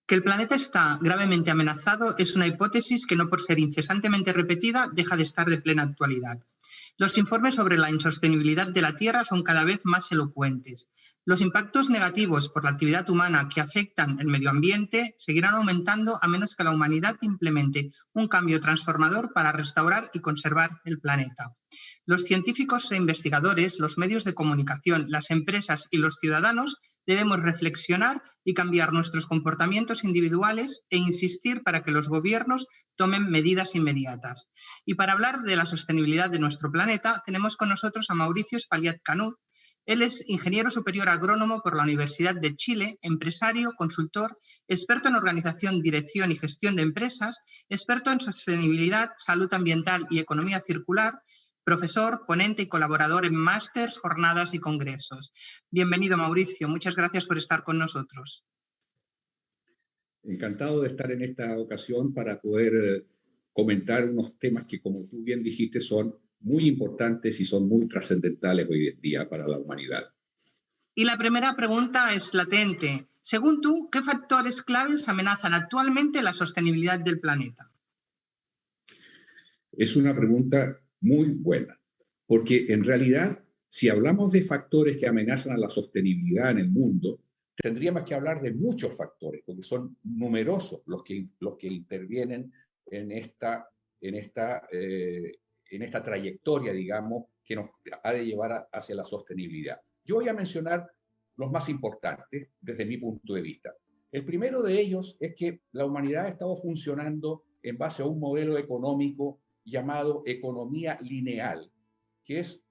Que el planeta está gravemente amenazado es una hipótesis que, no por ser incesantemente repetida, deja de estar de plena actualidad. Los informes sobre la insostenibilidad de la Tierra son cada vez más elocuentes. Los impactos negativos por la actividad humana que afectan el medio ambiente seguirán aumentando a menos que la humanidad implemente un cambio transformador para restaurar y conservar el planeta. Los científicos e investigadores, los medios de comunicación, las empresas y los ciudadanos debemos reflexionar y cambiar nuestros comportamientos individuales e insistir para que los gobiernos tomen medidas inmediatas. Y para hablar de la sostenibilidad de nuestro planeta, tenemos con nosotros a Mauricio Espaillat-Canut. Él es ingeniero superior agrónomo por la Universidad de Chile, empresario, consultor, experto en organización, dirección y gestión de empresas, experto en sostenibilidad, salud ambiental y economía circular, profesor, ponente y colaborador en másters, jornadas y congresos. Bienvenido, Mauricio. Muchas gracias por estar con nosotros. Encantado de estar en esta ocasión para poder comentar unos temas que, como tú bien dijiste, son muy importantes y son muy trascendentales hoy en día para la humanidad. Y la primera pregunta es latente. Según tú, ¿qué factores claves amenazan actualmente la sostenibilidad del planeta? Es una pregunta muy buena, porque en realidad, si hablamos de factores que amenazan a la sostenibilidad en el mundo, tendríamos que hablar de muchos factores, porque son numerosos los que intervienen en esta trayectoria, digamos, que nos ha de llevar hacia la sostenibilidad. Yo voy a mencionar los más importantes desde mi punto de vista. El primero de ellos es que la humanidad ha estado funcionando en base a un modelo económico llamado economía lineal, que es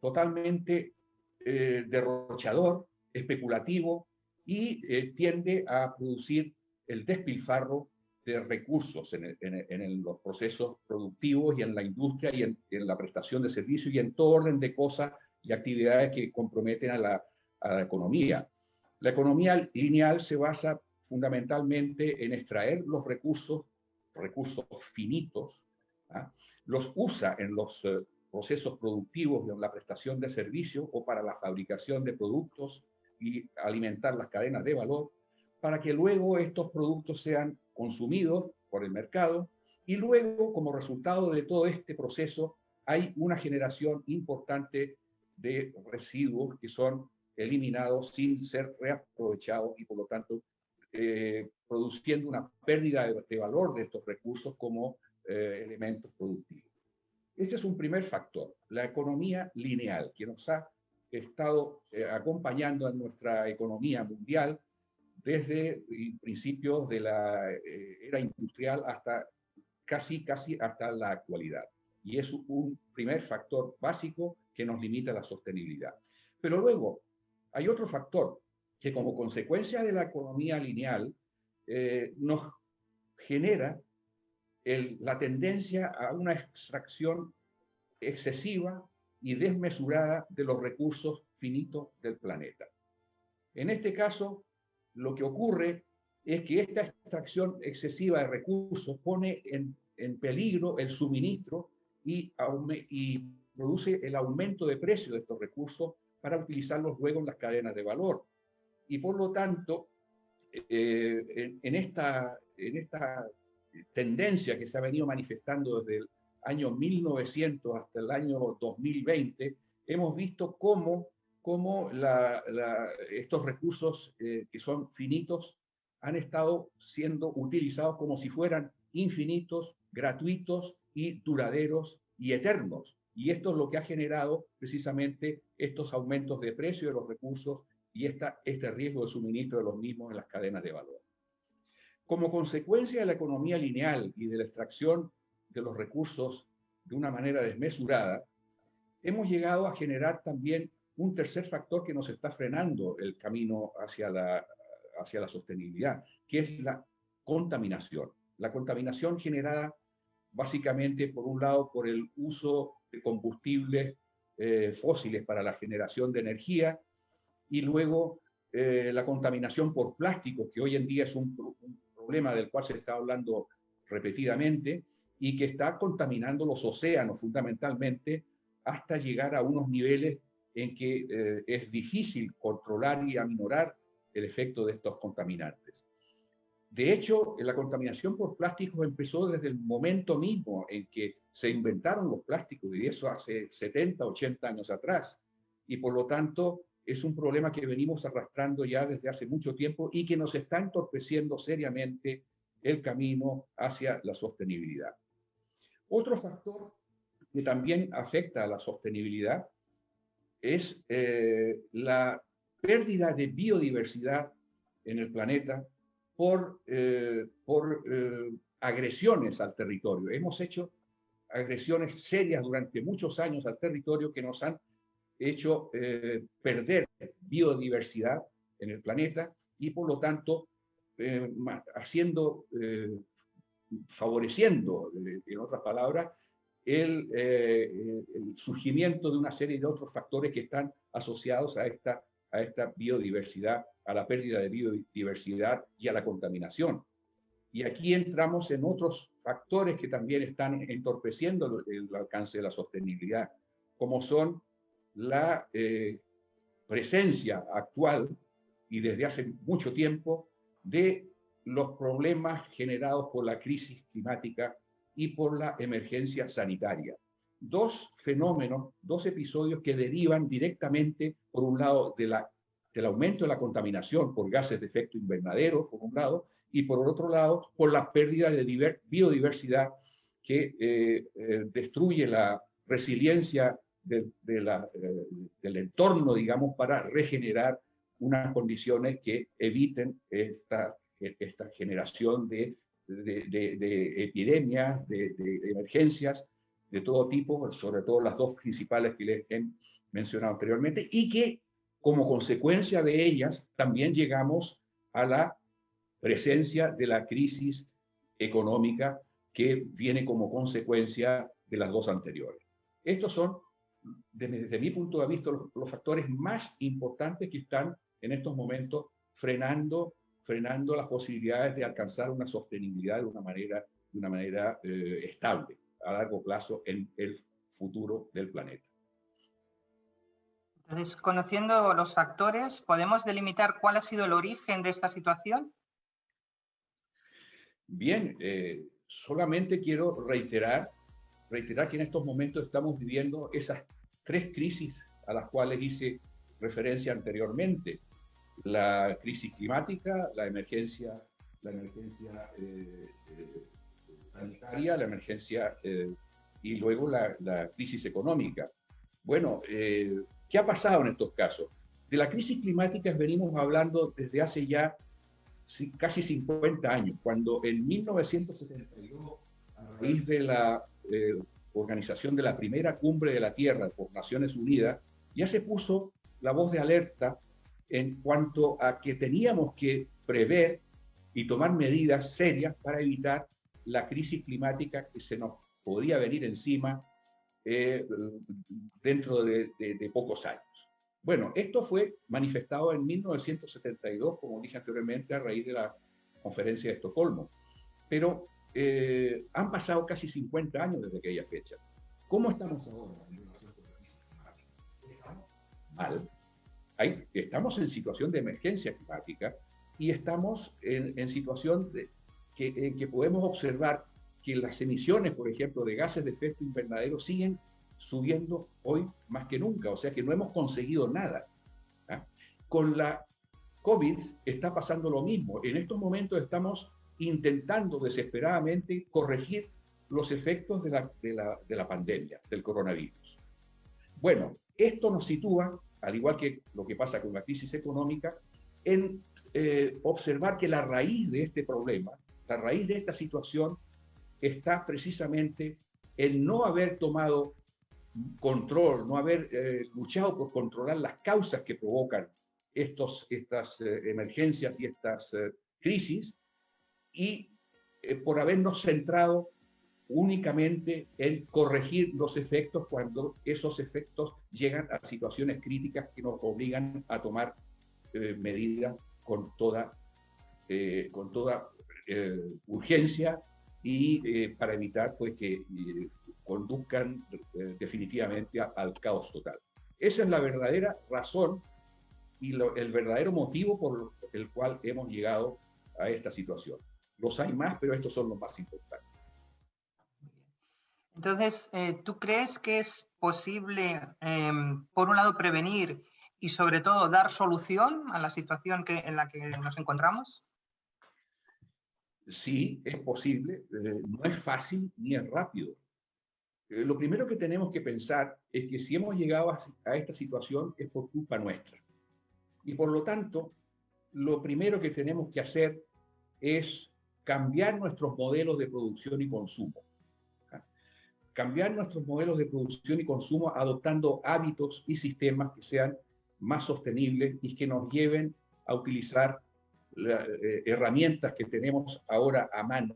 totalmente derrochador, especulativo y tiende a producir el despilfarro de recursos en los procesos productivos y en la industria y en la prestación de servicios y en todo orden de cosas y actividades que comprometen a la economía. La economía lineal se basa fundamentalmente en extraer los recursos finitos, ¿ah? Los usa en los procesos productivos y en la prestación de servicios o para la fabricación de productos y alimentar las cadenas de valor, para que luego estos productos sean consumidos por el mercado y luego, como resultado de todo este proceso, hay una generación importante de residuos que son eliminados sin ser reaprovechados y por lo tanto produciendo una pérdida de valor de estos recursos como elementos productivos. Este es un primer factor, la economía lineal, que nos ha estado acompañando en nuestra economía mundial desde principios de la era industrial hasta casi hasta la actualidad. Y es un primer factor básico que nos limita la sostenibilidad. Pero luego hay otro factor que, como consecuencia de la economía lineal, nos genera la tendencia a una extracción excesiva y desmesurada de los recursos finitos del planeta. En este caso, lo que ocurre es que esta extracción excesiva de recursos pone en peligro el suministro y produce el aumento de precio de estos recursos para utilizarlos luego en las cadenas de valor. Y por lo tanto, en esta tendencia que se ha venido manifestando desde el año 1900 hasta el año 2020, hemos visto cómo estos recursos que son finitos han estado siendo utilizados como si fueran infinitos, gratuitos y duraderos y eternos. Y esto es lo que ha generado precisamente estos aumentos de precio de los recursos y este riesgo de suministro de los mismos en las cadenas de valor. Como consecuencia de la economía lineal y de la extracción de los recursos de una manera desmesurada, hemos llegado a generar también un tercer factor que nos está frenando el camino hacia la sostenibilidad, que es la contaminación. La contaminación generada básicamente, por un lado, por el uso de combustibles fósiles para la generación de energía y luego la contaminación por plásticos, que hoy en día es un problema del cual se está hablando repetidamente y que está contaminando los océanos fundamentalmente hasta llegar a unos niveles en que es difícil controlar y aminorar el efecto de estos contaminantes. De hecho, la contaminación por plásticos empezó desde el momento mismo en que se inventaron los plásticos, y eso hace 70, 80 años atrás. Y por lo tanto, es un problema que venimos arrastrando ya desde hace mucho tiempo y que nos está entorpeciendo seriamente el camino hacia la sostenibilidad. Otro factor que también afecta a la sostenibilidad es la pérdida de biodiversidad en el planeta por agresiones al territorio. Hemos hecho agresiones serias durante muchos años al territorio que nos han hecho perder biodiversidad en el planeta y por lo tanto favoreciendo, en otras palabras, el surgimiento de una serie de otros factores que están asociados a esta biodiversidad, a la pérdida de biodiversidad y a la contaminación. Y aquí entramos en otros factores que también están entorpeciendo el alcance de la sostenibilidad, como son la presencia actual y desde hace mucho tiempo de los problemas generados por la crisis climática y por la emergencia sanitaria. Dos fenómenos, dos episodios que derivan directamente, por un lado, del aumento de la contaminación por gases de efecto invernadero, por un lado, y por otro lado, por la pérdida de biodiversidad que destruye la resiliencia del entorno, digamos, para regenerar unas condiciones que eviten esta generación de epidemias, de emergencias de todo tipo, sobre todo las dos principales que les he mencionado anteriormente, y que como consecuencia de ellas también llegamos a la presencia de la crisis económica que viene como consecuencia de las dos anteriores. Estos son, desde mi punto de vista, los factores más importantes que están en estos momentos frenando las posibilidades de alcanzar una sostenibilidad de una manera estable a largo plazo en el futuro del planeta. Entonces, conociendo los factores, ¿podemos delimitar cuál ha sido el origen de esta situación? Bien, solamente quiero reiterar que en estos momentos estamos viviendo esas tres crisis a las cuales hice referencia anteriormente: la crisis climática, la emergencia sanitaria, la emergencia y luego la crisis económica. Bueno, ¿qué ha pasado en estos casos? De la crisis climática venimos hablando desde hace ya casi 50 años, cuando en 1972, a raíz de la organización de la primera cumbre de la Tierra por Naciones Unidas, ya se puso la voz de alerta en cuanto a que teníamos que prever y tomar medidas serias para evitar la crisis climática que se nos podía venir encima dentro de pocos años. Bueno, esto fue manifestado en 1972, como dije anteriormente, a raíz de la conferencia de Estocolmo. Pero han pasado casi 50 años desde aquella fecha. ¿Cómo estamos ahora en relación con la crisis climática? Estamos mal. Estamos en situación de emergencia climática y estamos en situación que podemos observar que las emisiones, por ejemplo, de gases de efecto invernadero siguen subiendo hoy más que nunca, o sea que no hemos conseguido nada. ¿Ah? Con la COVID está pasando lo mismo. En estos momentos estamos intentando desesperadamente corregir los efectos de la pandemia, del coronavirus. Bueno, esto nos sitúa, al igual que lo que pasa con la crisis económica, en observar que la raíz de este problema, la raíz de esta situación, está precisamente en no haber tomado control, no haber luchado por controlar las causas que provocan estas emergencias y estas crisis, y por habernos centrado únicamente en corregir los efectos cuando esos efectos llegan a situaciones críticas que nos obligan a tomar medidas con toda urgencia y para evitar pues que conduzcan definitivamente al caos total. Esa es la verdadera razón y el verdadero motivo por el cual hemos llegado a esta situación. Los hay más, pero estos son los más importantes. Entonces, ¿tú crees que es posible, por un lado, prevenir y sobre todo dar solución a la situación en la que nos encontramos? Sí, es posible, no es fácil ni es rápido. Lo primero que tenemos que pensar es que si hemos llegado a esta situación es por culpa nuestra. Y por lo tanto, lo primero que tenemos que hacer es cambiar nuestros modelos de producción y consumo. Cambiar nuestros modelos de producción y consumo adoptando hábitos y sistemas que sean más sostenibles y que nos lleven a utilizar herramientas que tenemos ahora a mano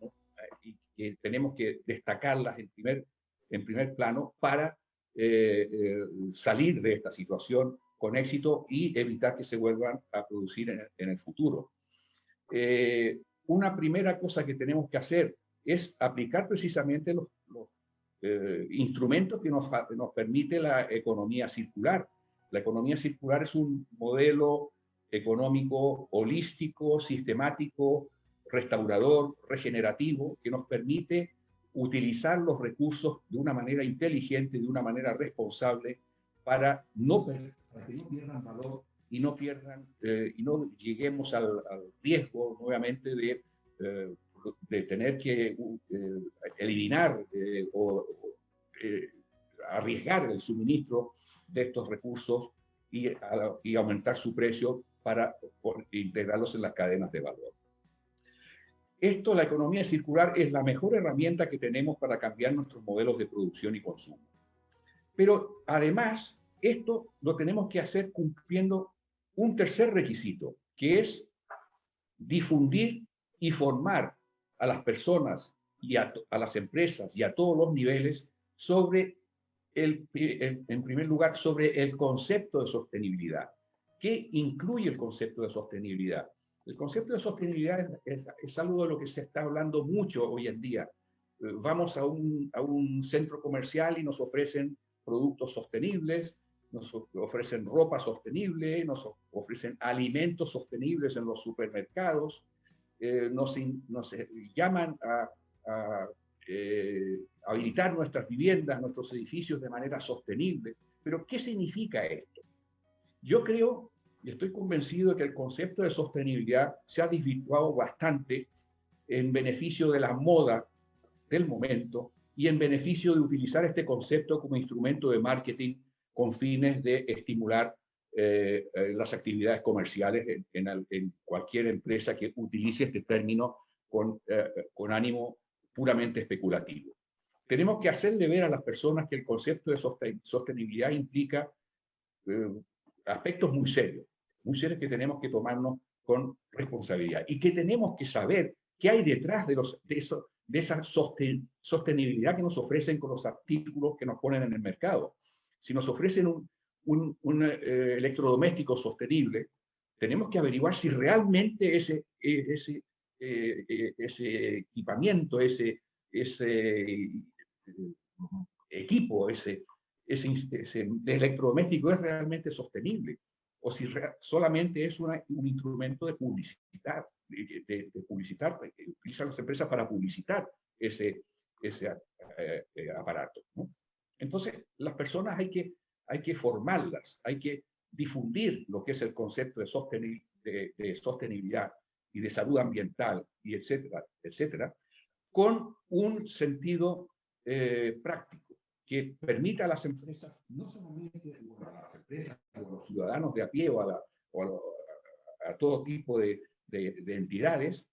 y que tenemos que destacarlas en primer plano para salir de esta situación con éxito y evitar que se vuelvan a producir en el futuro. Una primera cosa que tenemos que hacer es aplicar precisamente los instrumentos que nos permite la economía circular. La economía circular es un modelo económico holístico, sistemático, restaurador, regenerativo, que nos permite utilizar los recursos de una manera inteligente, de una manera responsable, para que no pierdan valor y no lleguemos al riesgo nuevamente de tener que eliminar o arriesgar el suministro de estos recursos y aumentar su precio para integrarlos en las cadenas de valor. La economía circular, es la mejor herramienta que tenemos para cambiar nuestros modelos de producción y consumo. Pero además, esto lo tenemos que hacer cumpliendo un tercer requisito, que es difundir y formar a las personas y a las empresas y a todos los niveles sobre en primer lugar, sobre el concepto de sostenibilidad. ¿Qué incluye el concepto de sostenibilidad? El concepto de sostenibilidad es algo de lo que se está hablando mucho hoy en día. Vamos a un centro comercial y nos ofrecen productos sostenibles, nos ofrecen ropa sostenible, nos ofrecen alimentos sostenibles en los supermercados, nos llaman a habilitar nuestras viviendas, nuestros edificios de manera sostenible. Pero, ¿qué significa esto? Yo creo y estoy convencido de que el concepto de sostenibilidad se ha desvirtuado bastante en beneficio de la moda del momento y en beneficio de utilizar este concepto como instrumento de marketing con fines de estimular las actividades comerciales en cualquier empresa que utilice este término con ánimo puramente especulativo. Tenemos que hacerle ver a las personas que el concepto de sostenibilidad implica aspectos muy serios que tenemos que tomarnos con responsabilidad y que tenemos que saber qué hay detrás de esa sostenibilidad que nos ofrecen con los artículos que nos ponen en el mercado. Si nos ofrecen un electrodoméstico sostenible, tenemos que averiguar si realmente ese equipamiento, ese equipo, ese electrodoméstico es realmente sostenible, o si solamente es un instrumento de publicitar, que utilizan las empresas para publicitar ese aparato, ¿no? Entonces, las personas hay que formarlas, hay que difundir lo que es el concepto de sostenibilidad y de salud ambiental, y etcétera, etcétera, con un sentido práctico que permita a las empresas, no solamente a las empresas, a los ciudadanos de a pie o a todo tipo de entidades,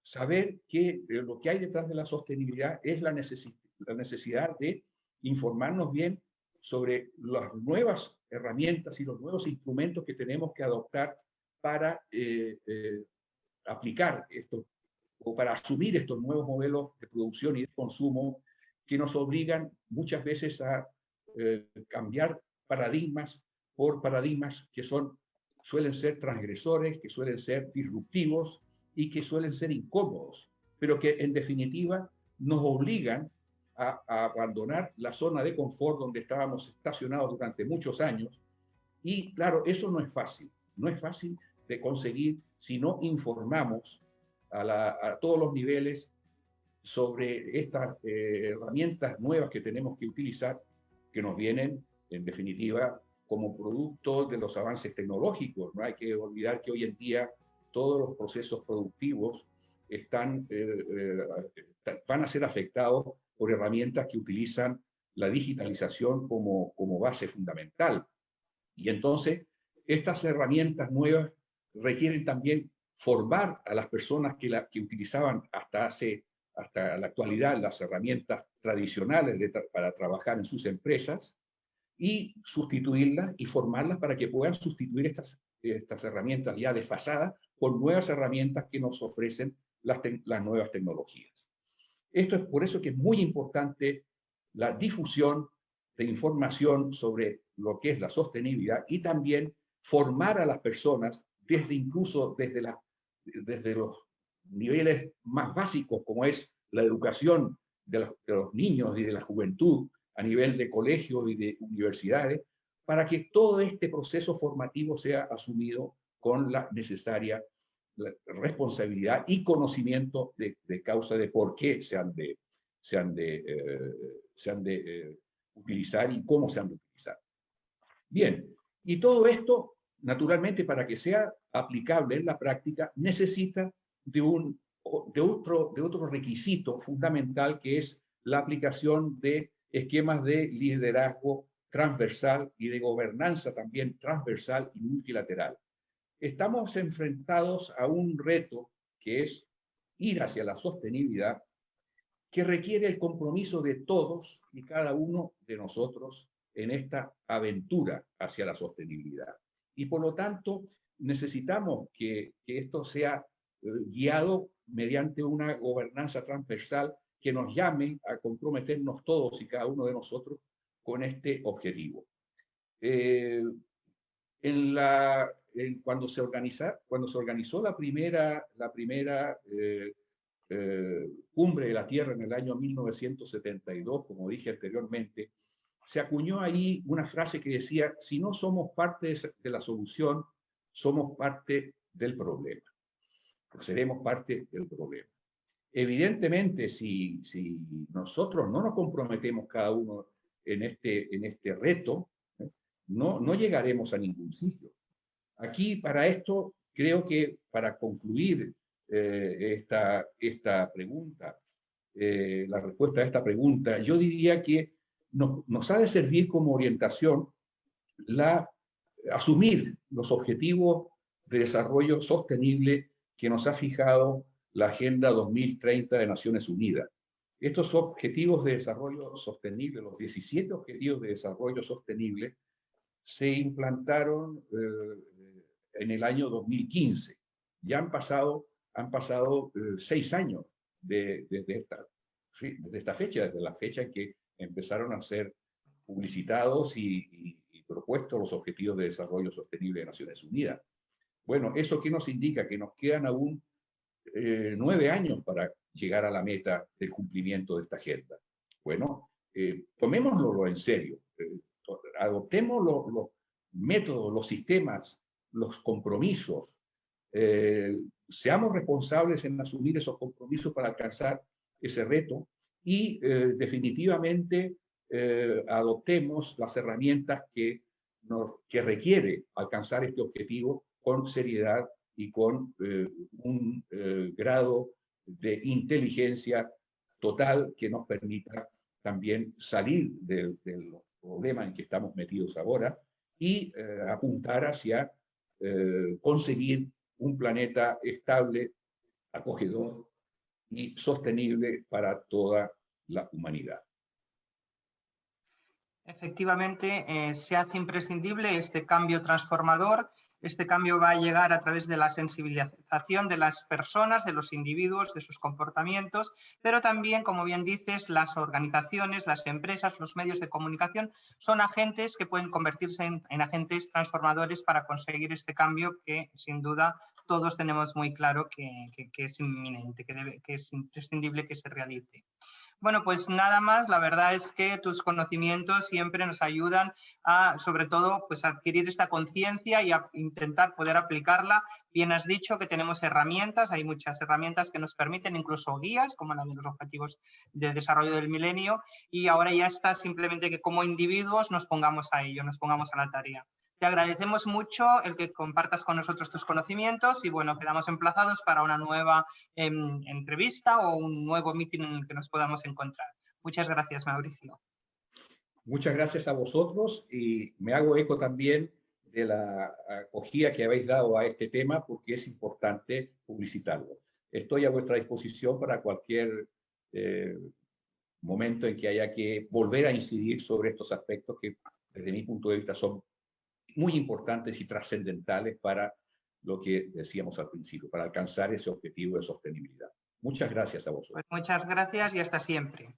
saber que lo que hay detrás de la sostenibilidad es la necesidad de informarnos bien sobre las nuevas herramientas y los nuevos instrumentos que tenemos que adoptar para aplicar esto o para asumir estos nuevos modelos de producción y de consumo que nos obligan muchas veces a cambiar paradigmas por paradigmas que suelen ser transgresores, que suelen ser disruptivos y que suelen ser incómodos, pero que en definitiva nos obligan a abandonar la zona de confort donde estábamos estacionados durante muchos años. Y claro, eso no es fácil de conseguir si no informamos a todos los niveles sobre estas herramientas nuevas que tenemos que utilizar, que nos vienen, en definitiva, como producto de los avances tecnológicos. No hay que olvidar que hoy en día todos los procesos productivos van a ser afectados por herramientas que utilizan la digitalización como base fundamental. Y entonces, estas herramientas nuevas requieren también formar a las personas que utilizaban hasta la actualidad las herramientas tradicionales para trabajar en sus empresas, y sustituirlas y formarlas para que puedan sustituir estas herramientas ya desfasadas por nuevas herramientas que nos ofrecen las nuevas tecnologías. Esto es por eso que es muy importante la difusión de información sobre lo que es la sostenibilidad y también formar a las personas incluso desde los niveles más básicos, como es la educación de los niños y de la juventud a nivel de colegios y de universidades, para que todo este proceso formativo sea asumido con la necesaria responsabilidad y conocimiento de causa de por qué se han de utilizar y cómo se han de utilizar. Bien, y todo esto, naturalmente, para que sea aplicable en la práctica, necesita de otro requisito fundamental, que es la aplicación de esquemas de liderazgo transversal y de gobernanza también transversal y multilateral. Estamos enfrentados a un reto que es ir hacia la sostenibilidad, que requiere el compromiso de todos y cada uno de nosotros en esta aventura hacia la sostenibilidad. Y por lo tanto, necesitamos que esto sea guiado mediante una gobernanza transversal que nos llame a comprometernos todos y cada uno de nosotros con este objetivo. Cuando se organizó la primera cumbre de la Tierra en el año 1972, como dije anteriormente, se acuñó ahí una frase que decía: si no somos parte de la solución, somos parte del problema. Seremos parte del problema. Evidentemente, si nosotros no nos comprometemos cada uno en este reto, no llegaremos a ningún sitio. Aquí, para esto, creo que para concluir esta pregunta, la respuesta a esta pregunta, yo diría que nos ha de servir como orientación asumir los objetivos de desarrollo sostenible que nos ha fijado la Agenda 2030 de Naciones Unidas. Estos objetivos de desarrollo sostenible, los 17 objetivos de desarrollo sostenible, se implantaron en el año 2015. Ya han pasado 6 años desde esta fecha, desde la fecha en que empezaron a ser publicitados y propuestos los Objetivos de Desarrollo Sostenible de Naciones Unidas. Bueno, ¿eso qué nos indica? Que nos quedan aún 9 años para llegar a la meta del cumplimiento de esta agenda. Bueno, tomémoslo en serio, adoptemos los métodos, los sistemas, los compromisos, seamos responsables en asumir esos compromisos para alcanzar ese reto y definitivamente adoptemos las herramientas que requiere alcanzar este objetivo con seriedad y con un grado de inteligencia total que nos permita también salir del problema en que estamos metidos ahora y apuntar hacia conseguir un planeta estable, acogedor y sostenible para toda la humanidad. Efectivamente, se hace imprescindible este cambio transformador. Este cambio va a llegar a través de la sensibilización de las personas, de los individuos, de sus comportamientos, pero también, como bien dices, las organizaciones, las empresas, los medios de comunicación son agentes que pueden convertirse en agentes transformadores para conseguir este cambio que, sin duda, todos tenemos muy claro que es inminente, que es imprescindible que se realice. Bueno, pues nada más, la verdad es que tus conocimientos siempre nos ayudan a, sobre todo, pues a adquirir esta conciencia y a intentar poder aplicarla. Bien has dicho que tenemos herramientas, hay muchas herramientas que nos permiten, incluso guías, como la de los Objetivos de Desarrollo del Milenio, y ahora ya está simplemente que como individuos nos pongamos a ello, nos pongamos a la tarea. Te agradecemos mucho el que compartas con nosotros tus conocimientos y bueno, quedamos emplazados para una nueva entrevista o un nuevo meeting en el que nos podamos encontrar. Muchas gracias, Mauricio. Muchas gracias a vosotros y me hago eco también de la acogida que habéis dado a este tema porque es importante publicitarlo. Estoy a vuestra disposición para cualquier momento en que haya que volver a incidir sobre estos aspectos que desde mi punto de vista son muy importantes y trascendentales para lo que decíamos al principio, para alcanzar ese objetivo de sostenibilidad. Muchas gracias a vosotros. Pues muchas gracias y hasta siempre.